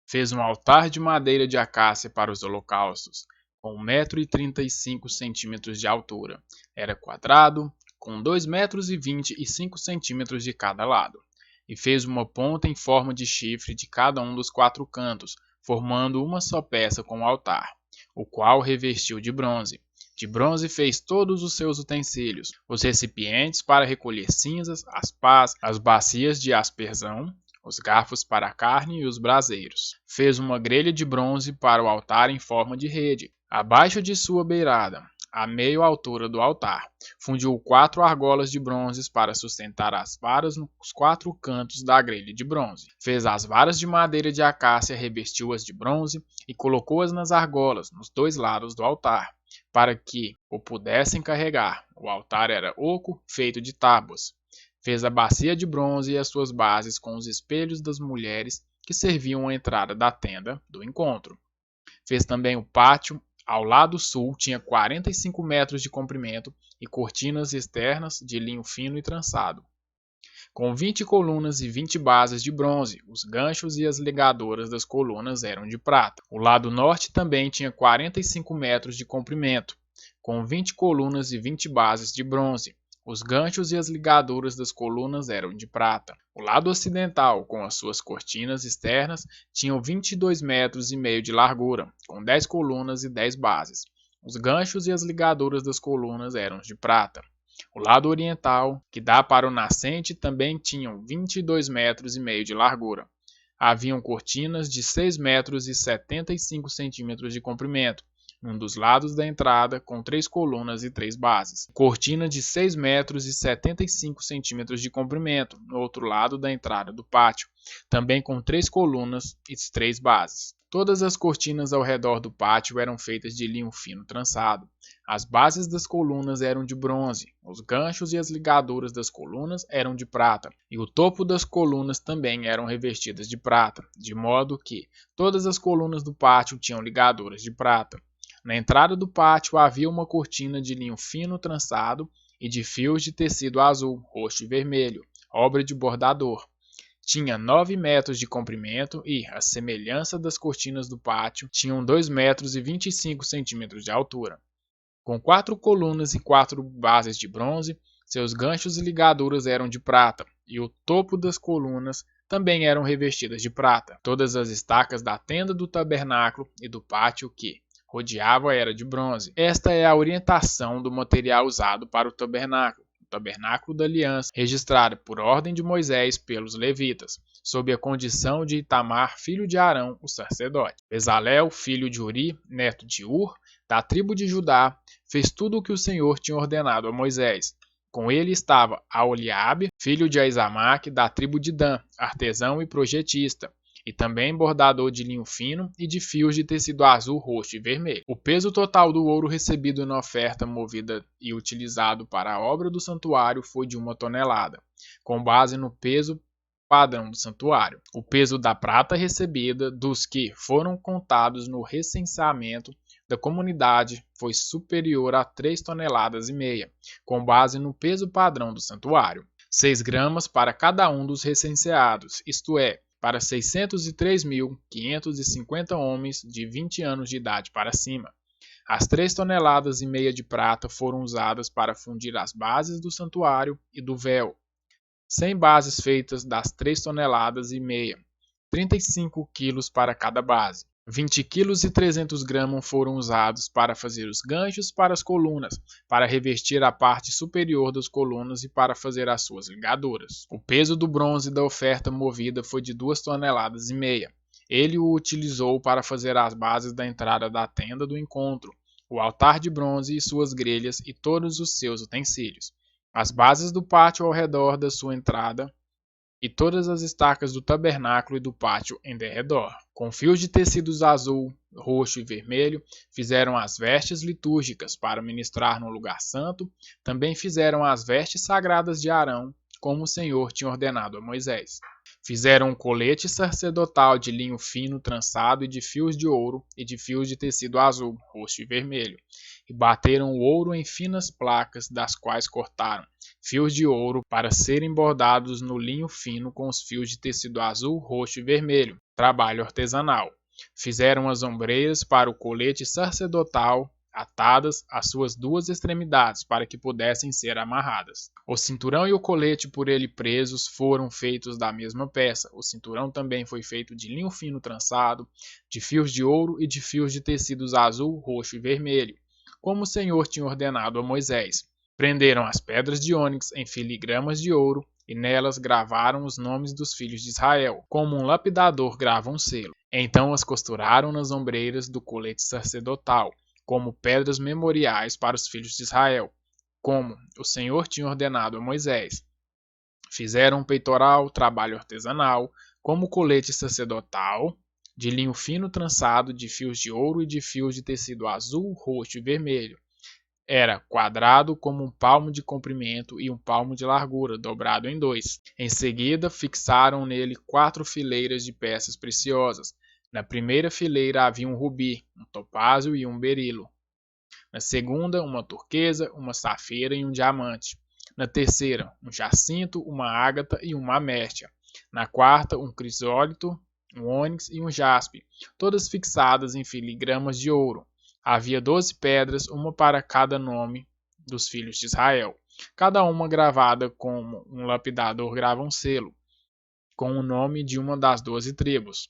Fez um altar de madeira de acácia para os holocaustos, com 1,35 m de altura. Era quadrado, com 2,25 m de cada lado. E fez uma ponta em forma de chifre de cada um dos 4 cantos, formando uma só peça com o altar, o qual revestiu de bronze. De bronze fez todos os seus utensílios, os recipientes para recolher cinzas, as pás, as bacias de aspersão, os garfos para a carne e os braseiros. Fez uma grelha de bronze para o altar em forma de rede, abaixo de sua beirada, a meia altura do altar. Fundiu 4 argolas de bronze para sustentar as varas nos 4 cantos da grelha de bronze. Fez as varas de madeira de acácia, revestiu-as de bronze e colocou-as nas argolas, nos 2 lados do altar, para que o pudessem carregar. O altar era oco, feito de tábuas. Fez a bacia de bronze e as suas bases com os espelhos das mulheres que serviam à entrada da tenda do encontro. Fez também o pátio. Ao lado sul tinha 45 metros de comprimento e cortinas externas de linho fino e trançado, com 20 colunas e 20 bases de bronze. Os ganchos e as ligadoras das colunas eram de prata. O lado norte também tinha 45 metros de comprimento, com 20 colunas e 20 bases de bronze. Os ganchos e as ligaduras das colunas eram de prata. O lado ocidental, com as suas cortinas externas, tinham 22 metros e meio de largura, com 10 colunas e 10 bases. Os ganchos e as ligaduras das colunas eram de prata. O lado oriental, que dá para o nascente, também tinham 22 metros e meio de largura. Haviam cortinas de 6 metros e 75 centímetros de comprimento, num dos lados da entrada, com 3 colunas e 3 bases. Cortina de 6 metros e 75 centímetros de comprimento, no outro lado da entrada do pátio, também com 3 colunas e 3 bases. Todas as cortinas ao redor do pátio eram feitas de linho fino trançado. As bases das colunas eram de bronze, os ganchos e as ligaduras das colunas eram de prata, e o topo das colunas também eram revestidas de prata, de modo que todas as colunas do pátio tinham ligaduras de prata. Na entrada do pátio havia uma cortina de linho fino trançado e de fios de tecido azul, roxo e vermelho, obra de bordador. Tinha 9 metros de comprimento e, à semelhança das cortinas do pátio, tinham 2 metros e 25 centímetros de altura. Com 4 colunas e 4 bases de bronze, seus ganchos e ligaduras eram de prata, e o topo das colunas também eram revestidas de prata. Todas as estacas da tenda do tabernáculo e do pátio que rodeava era de bronze. Esta é a orientação do material usado para o tabernáculo da aliança, registrado por ordem de Moisés pelos levitas, sob a condição de Itamar, filho de Arão, o sacerdote. Bezalel, filho de Uri, neto de Ur, da tribo de Judá, fez tudo o que o Senhor tinha ordenado a Moisés. Com ele estava Aholiabe, filho de Aizamaque, da tribo de Dan, artesão e projetista, e também bordador de linho fino e de fios de tecido azul, roxo e vermelho. O peso total do ouro recebido na oferta movida e utilizado para a obra do santuário foi de 1 tonelada, com base no peso padrão do santuário. O peso da prata recebida dos que foram contados no recenseamento da comunidade foi superior a 3,5 toneladas, com base no peso padrão do santuário. 6 gramas para cada um dos recenseados, isto é, para 603.550 homens de 20 anos de idade para cima. As 3,5 toneladas de prata foram usadas para fundir as bases do santuário e do véu. 100 bases feitas das 3,5 toneladas, 35 quilos para cada base. 20 quilos e 300 gramas foram usados para fazer os ganchos para as colunas, para revestir a parte superior das colunas e para fazer as suas ligaduras. O peso do bronze da oferta movida foi de 2,5 toneladas. Ele o utilizou para fazer as bases da entrada da tenda do encontro, o altar de bronze e suas grelhas e todos os seus utensílios, as bases do pátio ao redor da sua entrada e todas as estacas do tabernáculo e do pátio em derredor. Com fios de tecidos azul, roxo e vermelho, fizeram as vestes litúrgicas para ministrar no lugar santo. Também fizeram as vestes sagradas de Arão, como o Senhor tinha ordenado a Moisés. Fizeram um colete sacerdotal de linho fino trançado e de fios de ouro e de fios de tecido azul, roxo e vermelho. e bateram o ouro em finas placas, das quais cortaram fios de ouro para serem bordados no linho fino com os fios de tecido azul, roxo e vermelho, trabalho artesanal. Fizeram as ombreiras para o colete sacerdotal, atadas às suas duas extremidades para que pudessem ser amarradas. O cinturão e o colete por ele presos foram feitos da mesma peça. O cinturão também foi feito de linho fino trançado, de fios de ouro e de fios de tecidos azul, roxo e vermelho, como o Senhor tinha ordenado a Moisés. Prenderam as pedras de ônix em filigramas de ouro e nelas gravaram os nomes dos filhos de Israel, como um lapidador grava um selo. Então as costuraram nas ombreiras do colete sacerdotal, como pedras memoriais para os filhos de Israel, como o Senhor tinha ordenado a Moisés. Fizeram um peitoral, trabalho artesanal, como colete sacerdotal, de linho fino trançado, de fios de ouro e de fios de tecido azul, roxo e vermelho. Era quadrado como um palmo de comprimento e um palmo de largura, dobrado em dois. Em seguida, fixaram nele 4 fileiras de peças preciosas. Na primeira fileira havia um rubi, um topázio e um berilo. Na segunda, uma turquesa, uma safira e um diamante. Na terceira, um jacinto, uma ágata e uma amértia. Na quarta, um crisólito, um ônix e um jaspe, todas fixadas em filigramas de ouro. Havia 12 pedras, uma para cada nome dos filhos de Israel, cada uma gravada como um lapidador grava um selo, com o nome de uma das 12 tribos.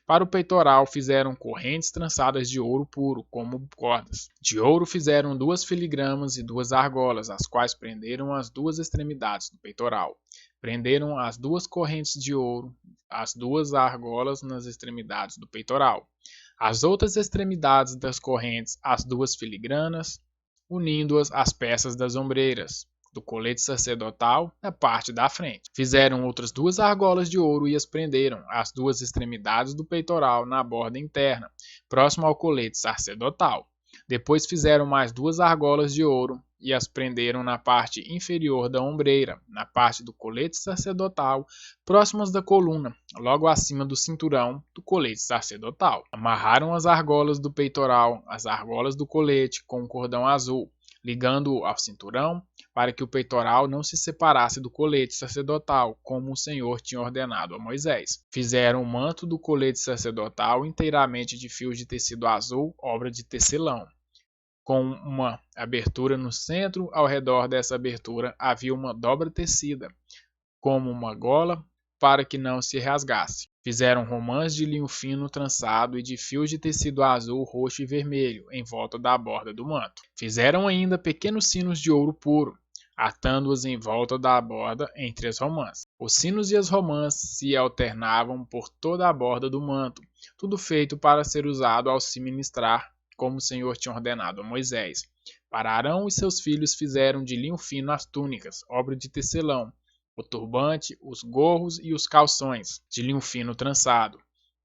Para o peitoral fizeram correntes trançadas de ouro puro, como cordas. De ouro fizeram 2 filigramas e 2 argolas, as quais prenderam as 2 extremidades do peitoral. Prenderam as 2 correntes de ouro, as 2 argolas nas extremidades do peitoral. As outras extremidades das correntes, as 2 filigranas, unindo-as às peças das ombreiras do colete sacerdotal na parte da frente. Fizeram outras 2 argolas de ouro e as prenderam às 2 extremidades do peitoral na borda interna, próximo ao colete sacerdotal. Depois fizeram mais 2 argolas de ouro e as prenderam na parte inferior da ombreira, na parte do colete sacerdotal, próximas da coluna, logo acima do cinturão do colete sacerdotal. Amarraram as argolas do peitoral, as argolas do colete, com um cordão azul, ligando-o ao cinturão, para que o peitoral não se separasse do colete sacerdotal, como o Senhor tinha ordenado a Moisés. Fizeram o manto do colete sacerdotal inteiramente de fios de tecido azul, obra de tecelão, com uma abertura no centro. Ao redor dessa abertura havia uma dobra tecida, como uma gola, para que não se rasgasse. Fizeram romãs de linho fino trançado e de fios de tecido azul, roxo e vermelho, em volta da borda do manto. Fizeram ainda pequenos sinos de ouro puro, atando-os em volta da borda entre as romãs. Os sinos e as romãs se alternavam por toda a borda do manto, tudo feito para ser usado ao se ministrar, como o Senhor tinha ordenado a Moisés. Para Arão e seus filhos fizeram de linho fino as túnicas, obra de tecelão, o turbante, os gorros e os calções, de linho fino trançado.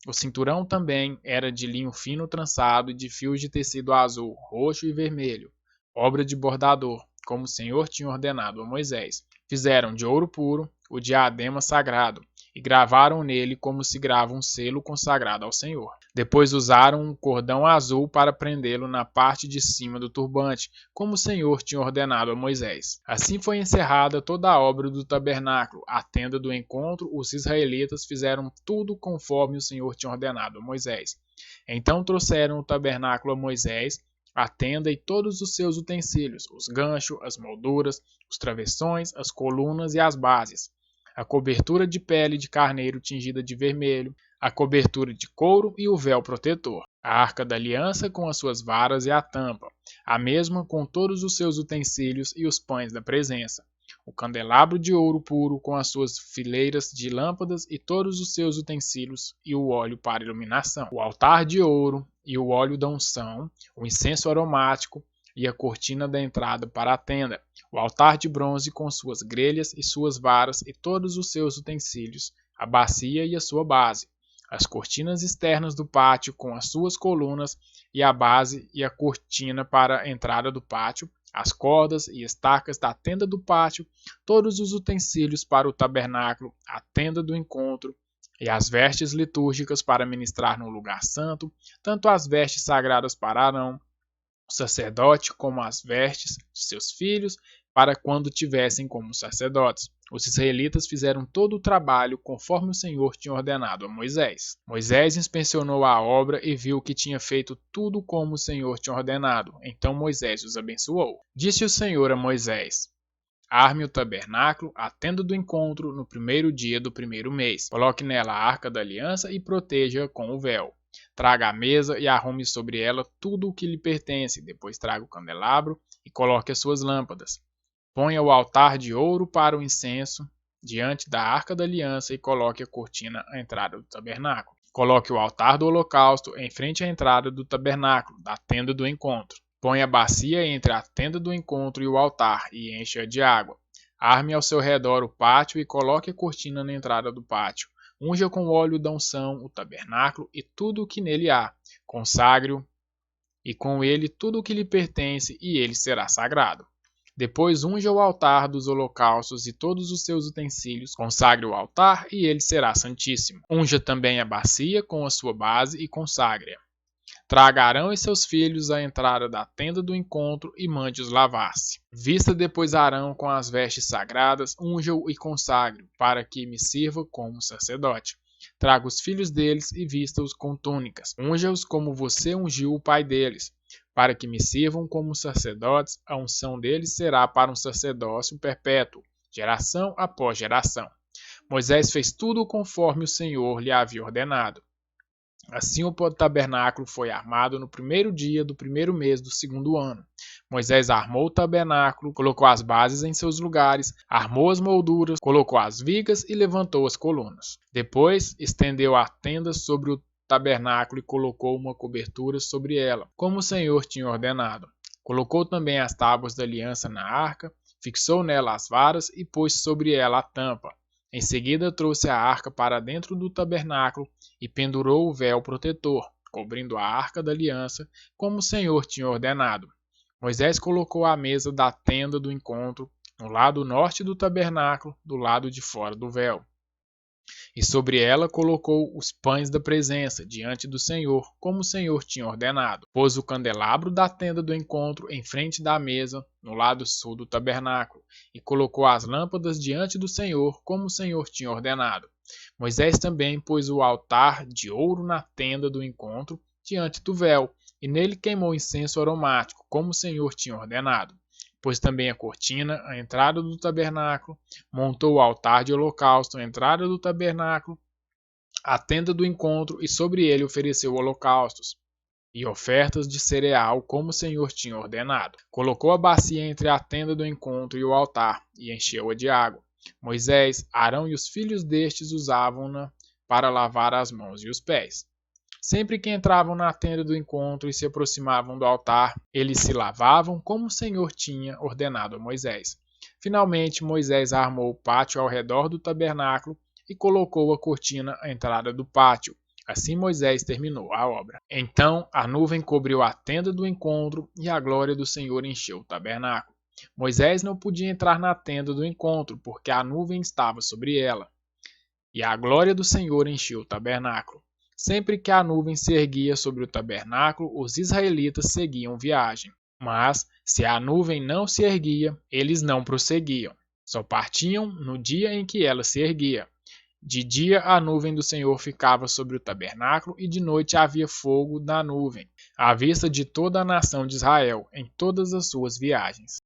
O cinturão também era de linho fino trançado e de fios de tecido azul, roxo e vermelho, obra de bordador, como o Senhor tinha ordenado a Moisés. Fizeram de ouro puro o diadema sagrado e gravaram nele como se grava um selo consagrado ao Senhor. Depois usaram um cordão azul para prendê-lo na parte de cima do turbante, como o Senhor tinha ordenado a Moisés. Assim foi encerrada toda a obra do tabernáculo, a tenda do encontro. Os israelitas fizeram tudo conforme o Senhor tinha ordenado a Moisés. Então trouxeram o tabernáculo a Moisés, a tenda e todos os seus utensílios, os ganchos, as molduras, os travessões, as colunas e as bases, a cobertura de pele de carneiro tingida de vermelho, a cobertura de couro e o véu protetor, a arca da aliança com as suas varas e a tampa, a mesma com todos os seus utensílios e os pães da presença, o candelabro de ouro puro com as suas fileiras de lâmpadas e todos os seus utensílios e o óleo para iluminação, o altar de ouro e o óleo da unção, o incenso aromático e a cortina da entrada para a tenda, o altar de bronze com suas grelhas e suas varas e todos os seus utensílios, a bacia e a sua base, as cortinas externas do pátio com as suas colunas e a base e a cortina para a entrada do pátio, as cordas e estacas da tenda do pátio, todos os utensílios para o tabernáculo, a tenda do encontro, e as vestes litúrgicas para ministrar no lugar santo, tanto as vestes sagradas para Arão, o sacerdote como as vestes de seus filhos, para quando tivessem como sacerdotes. Os israelitas fizeram todo o trabalho conforme o Senhor tinha ordenado a Moisés. Moisés inspecionou a obra e viu que tinha feito tudo como o Senhor tinha ordenado. Então Moisés os abençoou. Disse o Senhor a Moisés: Arme o tabernáculo, a tenda do encontro, no primeiro dia do primeiro mês. Coloque nela a arca da aliança e proteja-a com o véu. Traga a mesa e arrume sobre ela tudo o que lhe pertence. Depois traga o candelabro e coloque as suas lâmpadas. Ponha o altar de ouro para o incenso diante da arca da aliança e coloque a cortina à entrada do tabernáculo. Coloque o altar do holocausto em frente à entrada do tabernáculo, da tenda do encontro. Ponha a bacia entre a tenda do encontro e o altar e encha-a de água. Arme ao seu redor o pátio e coloque a cortina na entrada do pátio. Unja com óleo da unção o tabernáculo e tudo o que nele há. Consagre-o e com ele tudo o que lhe pertence, e ele será sagrado. Depois unja o altar dos holocaustos e todos os seus utensílios, consagre o altar e ele será santíssimo. Unja também a bacia com a sua base e consagre-a. Traga Arão e seus filhos à entrada da tenda do encontro e mande-os lavar-se. Vista depois Arão com as vestes sagradas, unja-o e consagre-o, para que me sirva como sacerdote. Traga os filhos deles e vista-os com túnicas. Unja-os como você ungiu o pai deles, para que me sirvam como sacerdotes. A unção deles será para um sacerdócio perpétuo, geração após geração. Moisés fez tudo conforme o Senhor lhe havia ordenado. Assim o tabernáculo foi armado no primeiro dia do primeiro mês do segundo ano. Moisés armou o tabernáculo, colocou as bases em seus lugares, armou as molduras, colocou as vigas e levantou as colunas. Depois estendeu a tenda sobre o tabernáculo e colocou uma cobertura sobre ela, como o Senhor tinha ordenado. Colocou também as tábuas da aliança na arca, fixou nela as varas e pôs sobre ela a tampa. Em seguida trouxe a arca para dentro do tabernáculo e pendurou o véu protetor, cobrindo a arca da aliança, como o Senhor tinha ordenado. Moisés colocou a mesa da tenda do encontro no lado norte do tabernáculo, do lado de fora do véu. E sobre ela colocou os pães da presença diante do Senhor, como o Senhor tinha ordenado. Pôs o candelabro da tenda do encontro em frente da mesa, no lado sul do tabernáculo, e colocou as lâmpadas diante do Senhor, como o Senhor tinha ordenado. Moisés também pôs o altar de ouro na tenda do encontro, diante do véu, e nele queimou incenso aromático, como o Senhor tinha ordenado. Pôs também a cortina à entrada do tabernáculo, montou o altar de holocausto à entrada do tabernáculo, a tenda do encontro, e sobre ele ofereceu holocaustos e ofertas de cereal, como o Senhor tinha ordenado. Colocou a bacia entre a tenda do encontro e o altar, e encheu-a de água. Moisés, Arão e os filhos destes usavam-na para lavar as mãos e os pés. Sempre que entravam na tenda do encontro e se aproximavam do altar, eles se lavavam como o Senhor tinha ordenado a Moisés. Finalmente, Moisés armou o pátio ao redor do tabernáculo e colocou a cortina à entrada do pátio. Assim Moisés terminou a obra. Então a nuvem cobriu a tenda do encontro e a glória do Senhor encheu o tabernáculo. Moisés não podia entrar na tenda do encontro, porque a nuvem estava sobre ela. E a glória do Senhor encheu o tabernáculo. Sempre que a nuvem se erguia sobre o tabernáculo, os israelitas seguiam viagem. Mas, se a nuvem não se erguia, eles não prosseguiam. Só partiam no dia em que ela se erguia. De dia a nuvem do Senhor ficava sobre o tabernáculo e de noite havia fogo na nuvem, à vista de toda a nação de Israel, em todas as suas viagens.